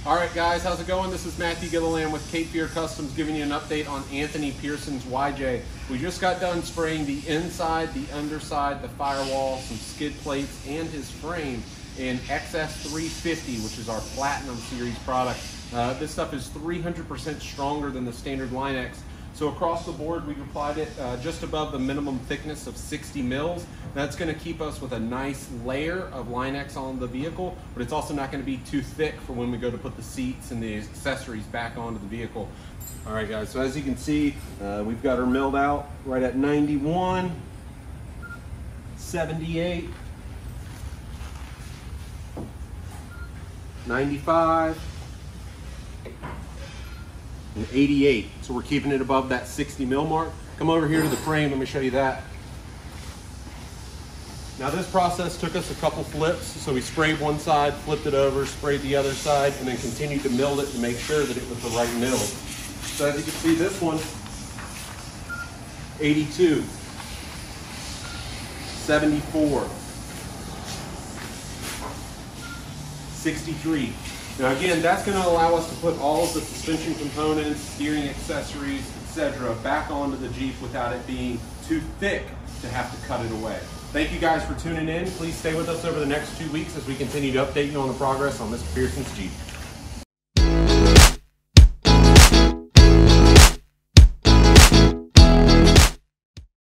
All right, guys, how's it going? This is Matthew Gilliland with Cape Fear Customs giving you an update on Anthony Pearson's YJ. We just got done spraying the inside, the underside, the firewall, some skid plates, and his frame in XS350, which is our Platinum Series product. This stuff is 300% stronger than the standard Line-X. So across the board, we've applied it just above the minimum thickness of 60 mils. That's going to keep us with a nice layer of Line-X on the vehicle, but it's also not going to be too thick for when we go to put the seats and the accessories back onto the vehicle. All right, guys, so as you can see, we've got her milled out right at 91, 78, 95, and 88. So we're keeping it above that 60 mil mark. Come over here to the frame, let me show you that. Now this process took us a couple flips. So we sprayed one side, flipped it over, sprayed the other side, and then continued to mill it to make sure that it was the right mill. So as you can see, this one, 82, 74, 63. Now again, that's going to allow us to put all of the suspension components, steering accessories, etc. back onto the Jeep without it being too thick to have to cut it away. Thank you guys for tuning in. Please stay with us over the next 2 weeks as we continue to update you on the progress on Mr. Pearson's Jeep.